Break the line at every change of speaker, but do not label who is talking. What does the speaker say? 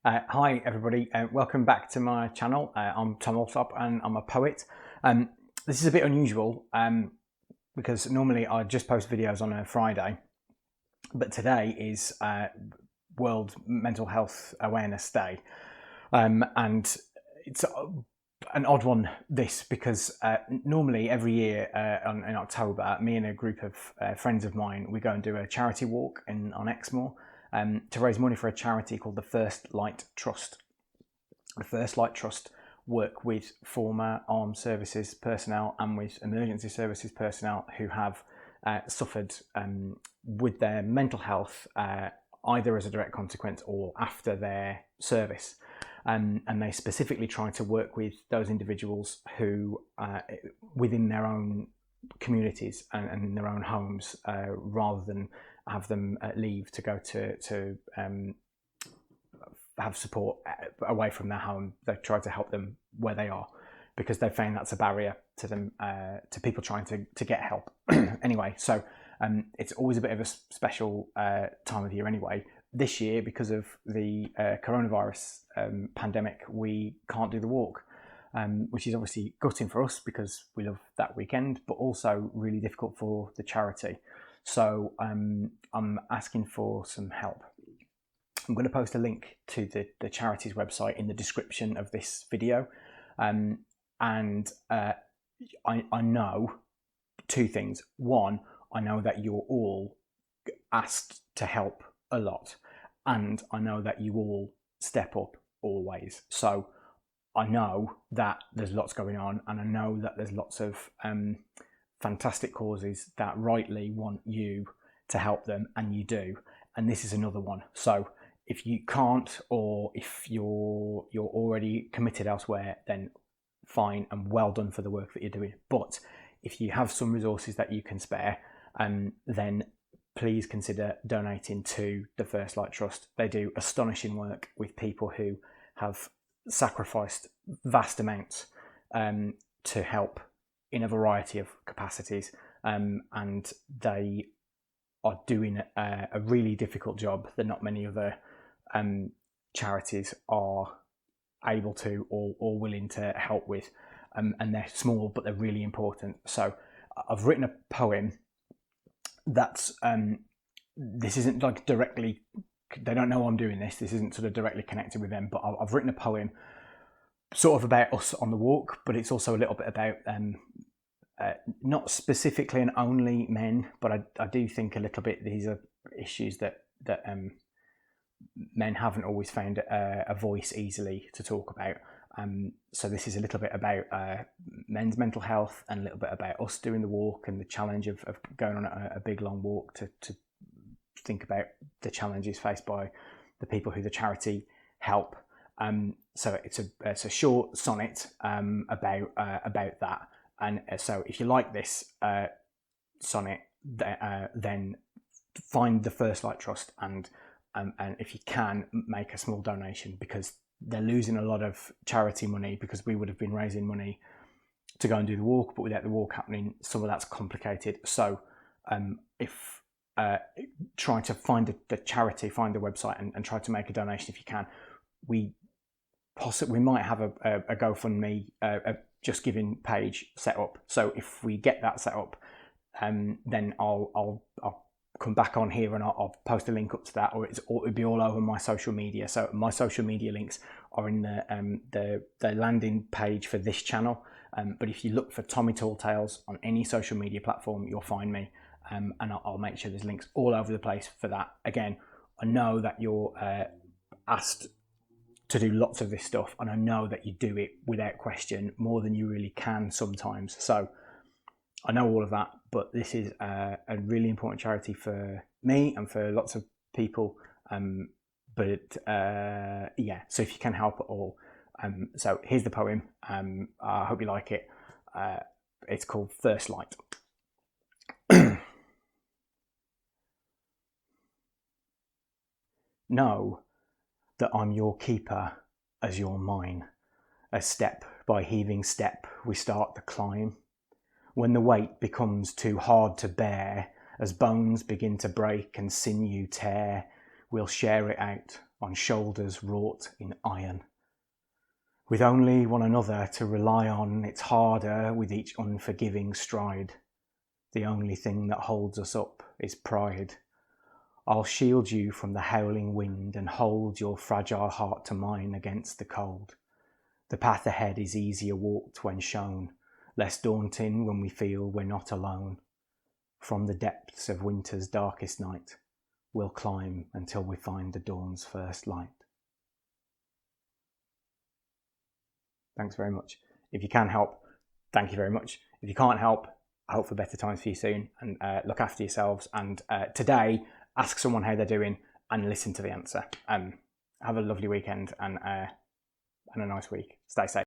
Hi everybody, welcome back to my channel. I'm Tom Alsop and I'm a poet. This is a bit unusual because normally I just post videos on a Friday, but today is World Mental Health Awareness Day, and it's an odd one this because normally every year in October, me and a group of friends of mine, we go and do a charity walk on Exmoor to raise money for a charity called the First Light Trust. The First Light Trust work with former armed services personnel and with emergency services personnel who have suffered with their mental health either as a direct consequence or after their service. And they specifically try to work with those individuals who, within their own communities and in their own homes, rather than have them leave to go to have support away from their home. They try to help them where they are because they found that's a barrier to them, to people trying to get help. Anyway, so it's always a bit of a special time of year anyway. This year, because of the coronavirus pandemic, we can't do the walk, which is obviously gutting for us because we love that weekend, but also really difficult for the charity. So I'm asking for some help. I'm going to post a link to the charity's website in the description of this video. I know two things. One, I know that you're all asked to help a lot, and I know that you all step up always. So I know that there's lots going on, and I know that there's lots of fantastic causes that rightly want you to help them, and you do. And this is another one. So if you can't, or if you're already committed elsewhere, then fine and well done for the work that you're doing. But if you have some resources that you can spare, then please consider donating to the First Light Trust. They do astonishing work with people who have sacrificed vast amounts to help in a variety of capacities, and they are doing a really difficult job that not many other charities are able to or willing to help with, and they're small but they're really important. So I've written a poem that's this isn't like directly, they don't know I'm doing this isn't sort of directly connected with them, but I've written a poem sort of about us on the walk, but it's also a little bit about not specifically and only men, but I do think a little bit these are issues that men haven't always found a voice easily to talk about. So this is a little bit about men's mental health and a little bit about us doing the walk and the challenge of going on a big long walk to think about the challenges faced by the people who the charity help. So it's a short sonnet about that. And so if you like this sonnet, then find the First Light Trust and if you can, make a small donation, because they're losing a lot of charity money because we would have been raising money to go and do the walk, but without the walk happening, some of that's complicated. So if try to find the charity, find the website and try to make a donation if you can. We might have a GoFundMe Just Giving page set up. So if we get that set up, then I'll come back on here and I'll post a link up to that, or it'll be all over my social media. So my social media links are in the landing page for this channel. But if you look for Tommy Tall Tales on any social media platform, you'll find me, and I'll make sure there's links all over the place for that. Again, I know that you're asked to do lots of this stuff, and I know that you do it without question more than you really can sometimes. So I know all of that, but this is a really important charity for me and for lots of people. Yeah, so if you can help at all. So here's the poem. I hope you like it. It's called First Light. Know that I'm your keeper as you're mine. A step by heaving step we start the climb. When the weight becomes too hard to bear, as bones begin to break and sinew tear, we'll share it out on shoulders wrought in iron. With only one another to rely on, it's harder with each unforgiving stride. The only thing that holds us up is pride. I'll shield you from the howling wind and hold your fragile heart to mine against the cold. The path ahead is easier walked when shown, less daunting when we feel we're not alone. From the depths of winter's darkest night, we'll climb until we find the dawn's first light. Thanks very much. If you can help, thank you very much. If you can't help, I hope for better times for you soon, and look after yourselves. And today, ask someone how they're doing and listen to the answer. Have a lovely weekend and a nice week. Stay safe.